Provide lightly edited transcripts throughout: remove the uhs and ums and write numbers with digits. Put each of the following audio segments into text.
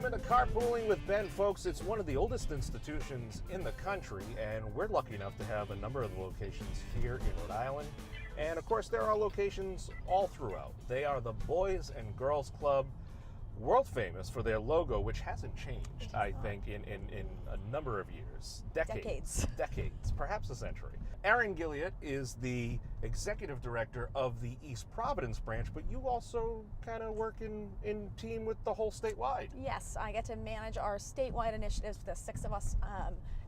Welcome into Carpooling with Ben, folks. It's one of the oldest institutions in the country, and we're lucky enough to have a number of locations here in Rhode Island. And of course, there are locations all throughout. They are the Boys and Girls Club, world famous for their logo, which hasn't changed, I think, in a number of years. Decades, perhaps a century. Erin Gilliatt is the executive director of the East Providence branch, but you also kind of work in team with the whole statewide. Yes, I get to manage our statewide initiatives, the 6 of us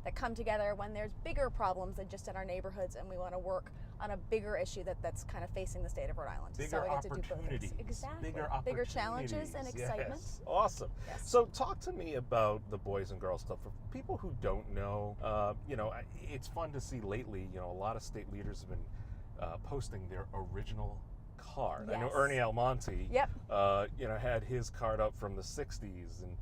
that come together when there's bigger problems than just in our neighborhoods, and we want to work on a bigger issue that's kind of facing the state of Rhode Island. Bigger so I get opportunities. to do both things. Exactly. Bigger challenges and excitement. Yes. Awesome. Yes. So talk to me about the Boys and Girls Club. For people who don't know, it's fun to see lately, a lot of state leaders have been posting their original card. Yes. I know Ernie Almonte, Yep. had his card up from the 60s. And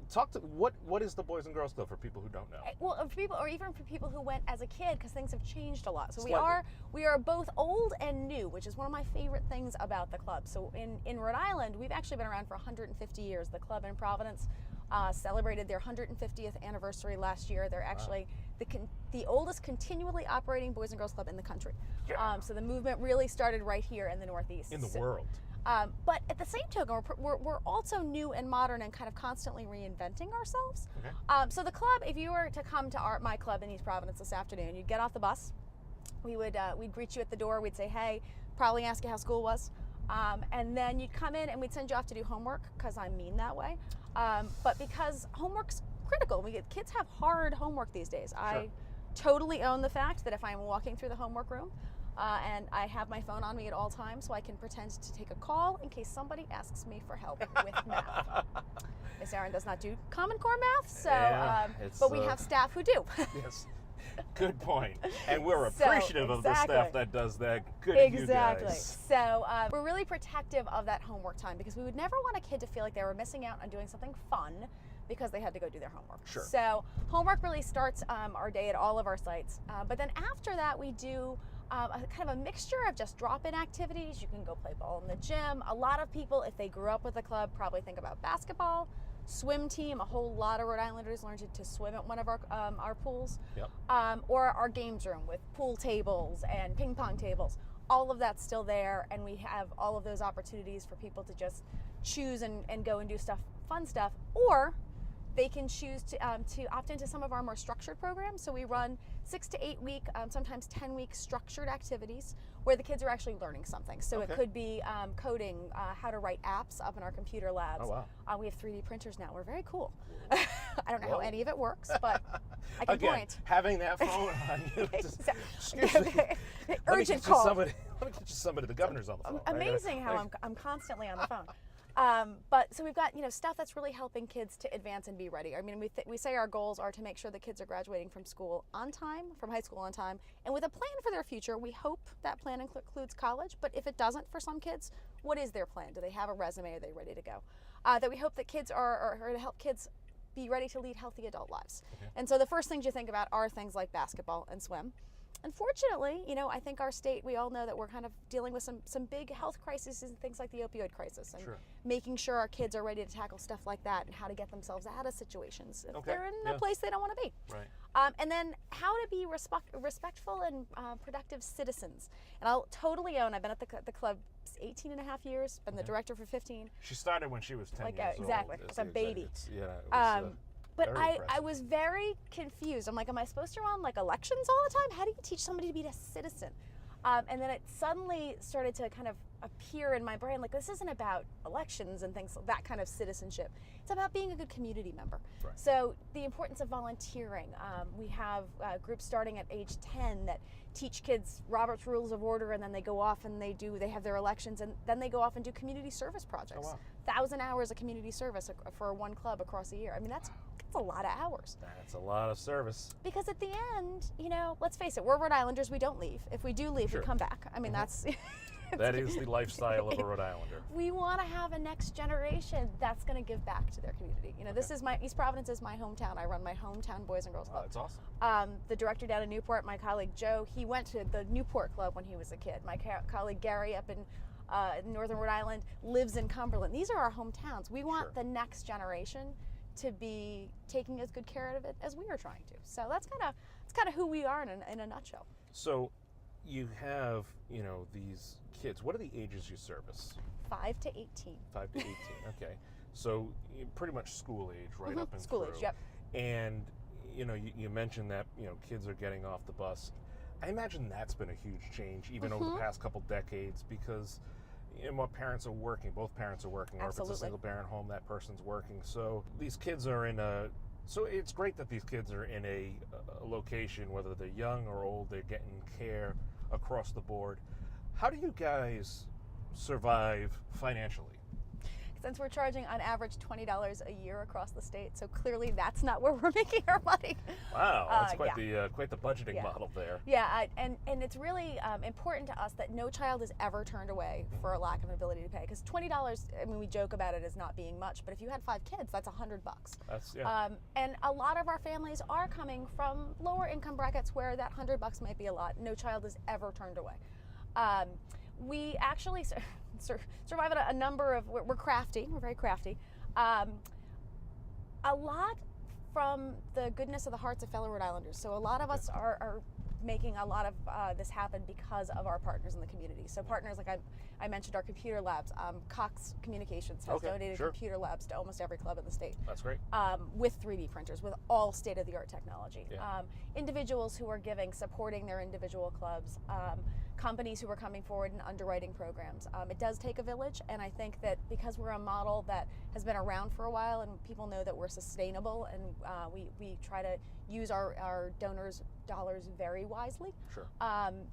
talk to what is the Boys and Girls Club for people who don't know? Well, for people, or even for people who went as a kid, because things have changed a lot. So Slightly. we are both old and new, which is one of my favorite things about the club. So in Rhode Island, we've actually been around for 150 years. The club in Providence celebrated their 150th anniversary last year. They're actually the oldest continually operating Boys and Girls Club in the country. Yeah. So the movement really started right here in the Northeast. In the world. But at the same token, we're also new and modern and kind of constantly reinventing ourselves. Okay. So the club, if you were to come to my club in East Providence this afternoon, you'd get off the bus. We'd greet you at the door. We'd say, hey, probably ask you how school was. And then you'd come in and we'd send you off to do homework, because I mean that way. But because homework's critical. Kids have hard homework these days. Sure. I totally own the fact that if I'm walking through the homework room, and I have my phone on me at all times, so I can pretend to take a call in case somebody asks me for help with math. Miss Erin does not do Common Core math, so but we have staff who do. Yes, good point. And we're appreciative of the staff that does that. Good Exactly. You guys. So we're really protective of that homework time, because we would never want a kid to feel like they were missing out on doing something fun because they had to go do their homework. Sure. So homework really starts our day at all of our sites. But then after that, we do kind of a mixture of just drop-in activities. You can go play ball in the gym. A lot of people, if they grew up with the club, probably think about basketball, swim team. A whole lot of Rhode Islanders learned to swim at one of our pools. Yep. Or our games room with pool tables and ping pong tables. All of that's still there, and we have all of those opportunities for people to just choose and go and do fun stuff, or they can choose to opt into some of our more structured programs. So we run 6 to 8 week, sometimes 10-week structured activities where the kids are actually learning something. So It could be coding, how to write apps up in our computer labs. Oh, wow. We have 3D printers now. We're very cool. I don't know how any of it works, but I can Again, point. having that phone on you. Excuse me. Urgent call. Let me get you somebody. The governor's on the phone. Amazing how I'm constantly on the phone. But so we've got stuff that's really helping kids to advance and be ready. I mean, we say our goals are to make sure the kids are graduating from school on time, from high school on time, and with a plan for their future. We hope that plan includes college, but if it doesn't for some kids, what is their plan? Do they have a resume? Are they ready to go? That we hope that kids are to help kids be ready to lead healthy adult lives. Okay. And so the first things you think about are things like basketball and swim. Unfortunately, I think our state, we all know that we're kind of dealing with some big health crises and things like the opioid crisis, and making sure our kids are ready to tackle stuff like that and how to get themselves out of situations if they're in a place they don't want to be. Right. And then how to be respectful and productive citizens. And I'll totally own, I've been at the club 18 and a half years, been the director for 15. She started when she was 10 years old. Exactly, it's a baby. But I was very confused. I'm like, am I supposed to run like elections all the time? How do you teach somebody to be a citizen? And then it suddenly started to kind of appear in my brain, like, this isn't about elections and things, that kind of citizenship. It's about being a good community member. Right. So the importance of volunteering. We have groups starting at age 10 that teach kids Robert's Rules of Order, and then they go off and they have their elections, and then they go off and do community service projects. Oh, wow. 1,000 hours of community service for one club across a year. I mean, that's a lot of hours. That's a lot of service. Because at the end, let's face it, we're Rhode Islanders, we don't leave. If we do leave, we come back. I mean, that's... That is the lifestyle of a Rhode Islander. We want to have a next generation that's going to give back to their community. This is East Providence is my hometown. I run my hometown Boys and Girls Club. Oh, that's awesome. The director down in Newport, my colleague Joe, he went to the Newport Club when he was a kid. My colleague Gary up in Northern Rhode Island, lives in Cumberland. These are our hometowns. We want Sure. the next generation to be taking as good care of it as we are trying to. So that's kind of who we are in a nutshell. So you have, these kids. What are the ages you service? 5 to 18. 5 to 18. Okay. So pretty much school age, right up and School through. age, yep. And you mentioned that kids are getting off the bus. I imagine that's been a huge change even over the past couple decades because more parents are working. Both parents are working. Or if it's a single parent home, that person's working. So these kids are so it's great that these kids are in a location, whether they're young or old, they're getting care across the board. How do you guys survive financially? Since we're charging on average $20 a year across the state, so clearly that's not where we're making our money. Wow, that's quite the budgeting model there. Yeah, and it's really important to us that no child is ever turned away for a lack of an ability to pay. Because $20, I mean, we joke about it as not being much, but if you had 5 kids, that's $100. That's and a lot of our families are coming from lower income brackets where that $100 might be a lot. No child is ever turned away. We actually survive at a number of, we're crafty, we're very crafty. A lot from the goodness of the hearts of fellow Rhode Islanders. So a lot of us are making a lot of this happen because of our partners in the community. So partners like I mentioned our computer labs. Cox Communications has donated computer labs to almost every club in the state. That's great. With 3D printers, with all state-of-the-art technology. Yeah. Individuals who are supporting their individual clubs. Companies who are coming forward in underwriting programs. It does take a village, and I think that because we're a model that has been around for a while and people know that we're sustainable and we try to use our donors' dollars very wisely. Sure.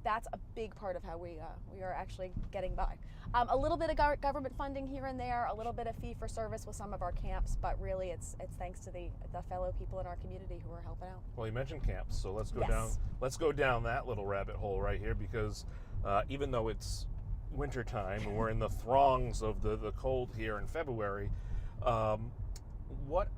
That's a big part of how we are actually getting by. A little bit of government funding here and there, a little bit of fee for service with some of our camps, but really it's thanks to the fellow people in our community who are helping out. Well, you mentioned camps, so let's go down that little rabbit hole right here because even though it's winter time and we're in the throngs of the cold here in February, what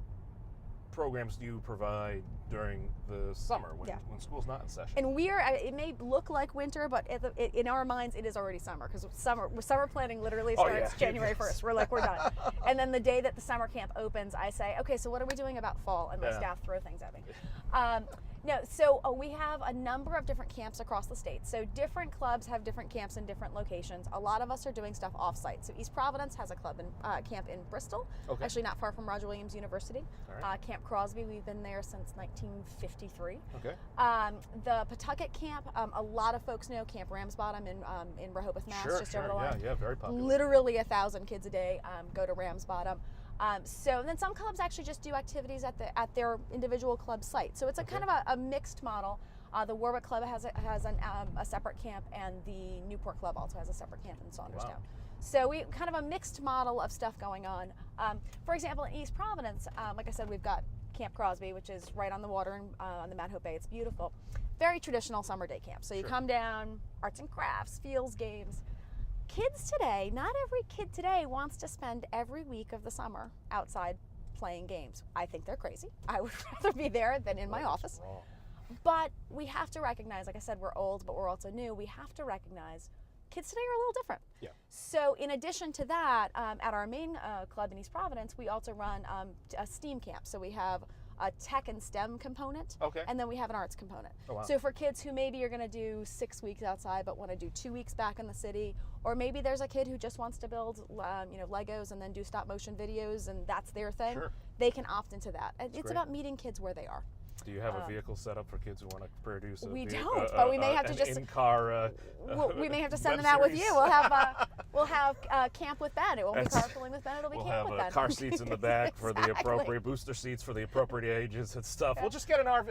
programs do you provide during the summer when school's not in session? And it may look like winter, but in our minds it is already summer because summer planning literally starts January 1st. We're done. And then the day that the summer camp opens, I say, okay, so what are we doing about fall? And my staff throw things at me. So we have a number of different camps across the state. So different clubs have different camps in different locations. A lot of us are doing stuff off-site. So East Providence has a camp in Bristol, actually not far from Roger Williams University. Right. Camp Crosby, we've been there since 1953. Okay. The Pawtucket camp, a lot of folks know Camp Ramsbottom in Rehoboth, Mass, just over the line. Yeah, very popular. Literally 1,000 kids a day go to Ramsbottom. So then some clubs actually just do activities at their individual club site. So it's a kind of a mixed model. The Warwick Club has a separate camp, and the Newport Club also has a separate camp in Saunderstown. Wow. So we kind of a mixed model of stuff going on. For example, in East Providence, like I said, we've got Camp Crosby, which is right on the water on the Mad Hope Bay. It's beautiful. Very traditional summer day camp. So you come down, arts and crafts, fields, games. Kids today, not every kid today wants to spend every week of the summer outside playing games. I think they're crazy. I would rather be there than in my office. But we have to recognize, like I said, we're old, but we're also new. We have to recognize kids today are a little different. Yeah. So in addition to that, at our main club in East Providence, we also run a STEAM camp. So we have a tech and STEM component, and then we have an arts component. Oh, wow. So for kids who maybe are going to do 6 weeks outside but want to do 2 weeks back in the city, or maybe there's a kid who just wants to build Legos and then do stop motion videos and that's their thing, they can opt into that. It's about meeting kids where they are. Do you have a vehicle set up for kids who want to produce a We don't, but we may have to just in-car we may have to send web them out with series. you. We'll have camp with Ben. It won't be carpooling with Ben. It'll be camp with Ben. We'll have car seats in the back for the appropriate booster seats for the appropriate ages and stuff. We'll just get an RV.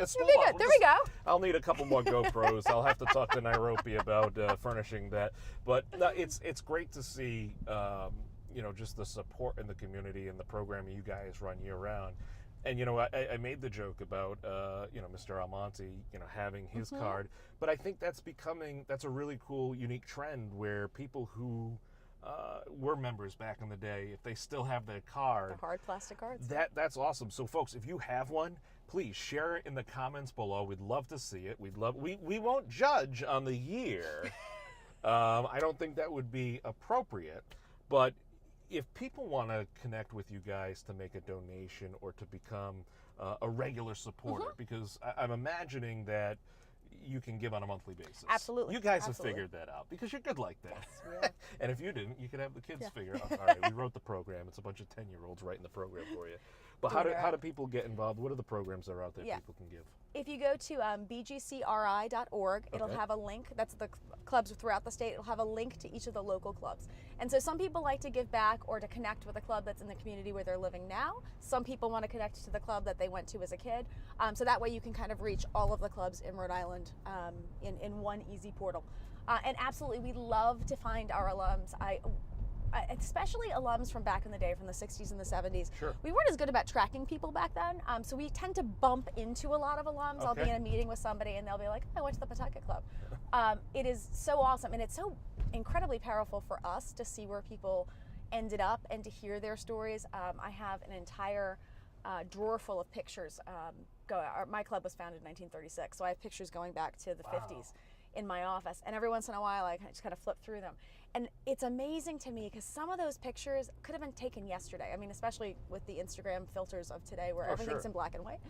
There we go. I'll need a couple more GoPros. I'll have to talk to NIROPE about furnishing that. But no, it's great to see just the support in the community and the programming you guys run year round. And I made the joke about Mr. Almonte having his card, but I think that's a really cool, unique trend where people who were members back in the day, if they still have their card, the hard plastic cards. That's awesome. So folks, if you have one, please share it in the comments below. We'd love to see it. We won't judge on the year. I don't think that would be appropriate, but if people want to connect with you guys to make a donation or to become a regular supporter, because I'm imagining that you can give on a monthly basis. Absolutely. You guys Absolutely. have figured that out because you're good like that. Yes, we are. And if you didn't, you could have the kids figure out. All right, we wrote the program. It's a bunch of 10-year-olds writing the program for you. But how do people get involved? What are the programs that are out there people can give? If you go to bgcri.org, it'll have a link. That's the clubs throughout the state. It'll have a link to each of the local clubs. And so some people like to give back or to connect with a club that's in the community where they're living now. Some people want to connect to the club that they went to as a kid. So that way you can kind of reach all of the clubs in Rhode Island in one easy portal. And absolutely, we love to find our alums. Especially alums from back in the day, from the 60s and the 70s. Sure. We weren't as good about tracking people back then, so we tend to bump into a lot of alums. I'll be in a meeting with somebody and they'll be like, I went to the Pawtucket Club. It is so awesome, and it's so incredibly powerful for us to see where people ended up and to hear their stories. I have an entire drawer full of pictures. My club was founded in 1936, so I have pictures going back to the 50s in my office, and every once in a while I just kind of flip through them. And it's amazing to me because some of those pictures could have been taken yesterday. I mean, especially with the Instagram filters of today where everything's in black and white.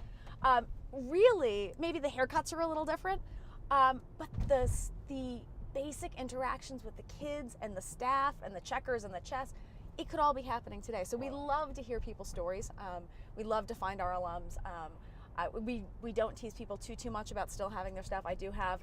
Really, maybe the haircuts are a little different, but the basic interactions with the kids and the staff and the checkers and the chess, it could all be happening today. So we love to hear people's stories. We love to find our alums. We don't tease people too much about still having their stuff. I do have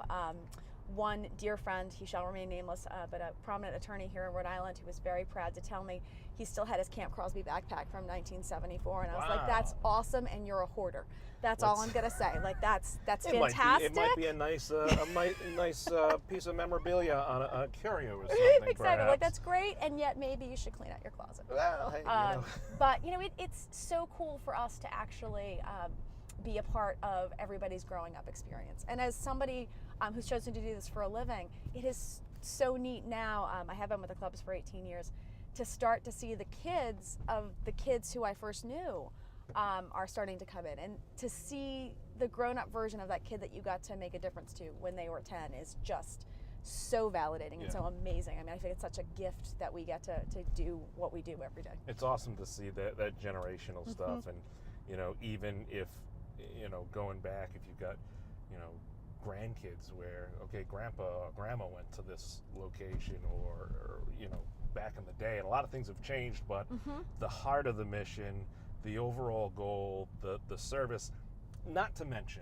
one dear friend, he shall remain nameless, but a prominent attorney here in Rhode Island who was very proud to tell me he still had his Camp Crosby backpack from 1974, and I was like, that's awesome, and you're a hoarder. That's all I'm gonna say. Like that's fantastic. It might be a nice piece of memorabilia on a curio or something. Exactly. Perhaps. Like that's great, and yet maybe you should clean out your closet. Well, hey, But it's so cool for us to actually be a part of everybody's growing up experience. And as somebody who's chosen to do this for a living, it is so neat now. I have been with the clubs for 18 years to start to see the kids who I first knew are starting to come in, and to see the grown-up version of that kid that you got to make a difference to when they were 10 is just so validating and so amazing. I mean, I think it's such a gift that we get to do what we do every day. It's awesome to see that generational stuff, and even if going back, if you've got grandkids where grandpa or grandma went to this location, or back in the day, and a lot of things have changed, but the heart of the mission, the overall goal, the service, not to mention,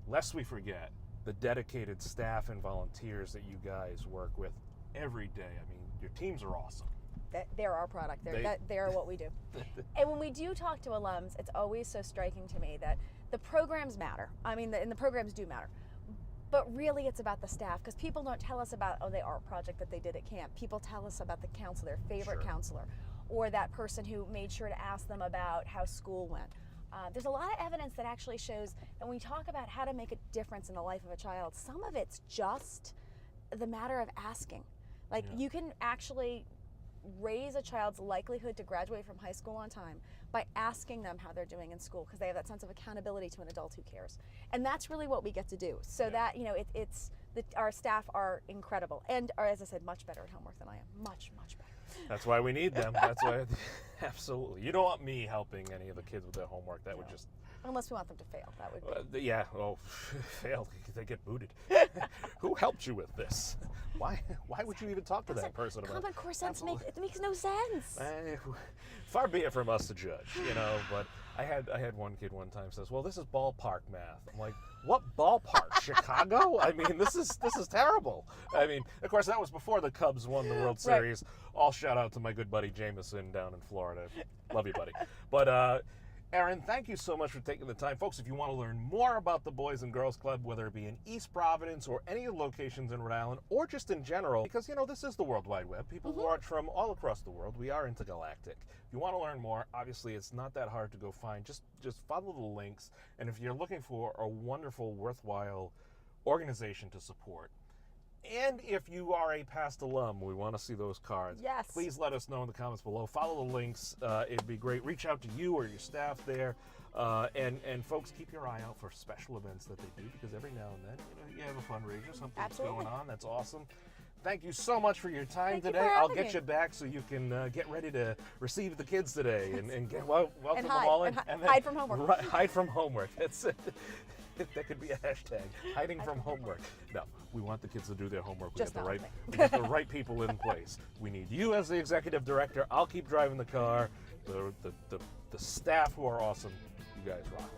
lest we forget, the dedicated staff and volunteers that you guys work with every day. I mean, your teams are awesome. They're our product. They're what we do. And when we do talk to alums, it's always so striking to me that the programs matter. I mean, and the programs do matter. But really, it's about the staff, because people don't tell us about, the art project that they did at camp. People tell us about the counselor, their favorite counselor, or that person who made sure to ask them about how school went. There's a lot of evidence that actually shows that when we talk about how to make a difference in the life of a child, some of it's just the matter of asking. Like, you can actually raise a child's likelihood to graduate from high school on time by asking them how they're doing in school, because they have that sense of accountability to an adult who cares. And that's really what we get to do. So that, our staff are incredible and are, as I said, much better at homework than I am. Much, much better. That's why we need them. That's why, absolutely. You don't want me helping any of the kids with their homework. That would just... Unless we want them to fail, that would be. Fail, they get booted. Who helped you with this? Why would you even talk to that person about it? Common core sense makes no sense. Far be it from us to judge, but I had one kid one time says, well, this is ballpark math. I'm like, what ballpark? Chicago? I mean, this is terrible. I mean, of course, that was before the Cubs won the World Series. All shout out to my good buddy Jameson down in Florida. Love you, buddy. But Erin, thank you so much for taking the time. Folks, if you want to learn more about the Boys and Girls Club, whether it be in East Providence or any of the locations in Rhode Island, or just in general, because, this is the World Wide Web. People who are from all across the world. We are intergalactic. If you want to learn more, obviously it's not that hard to go find. Just follow the links. And if you're looking for a wonderful, worthwhile organization to support, and if you are a past alum, we want to see those cards. Yes. Please let us know in the comments below. Follow the links. It'd be great. Reach out to you or your staff there. And folks, keep your eye out for special events that they do, because every now and then, you have a fundraiser, something's going on. That's awesome. thank you so much for your time Thank you today. for I'll having get me. you back so you can get ready to receive the kids today and get welcome And them hide, all in. and hide from homework. Right, hide from homework. That's it. That could be a hashtag. Hiding from homework. No, we want the kids to do their homework. We Just got the not right, me. we got the right people in place. We need you as the executive director. I'll keep driving the car. The staff who are awesome. You guys rock.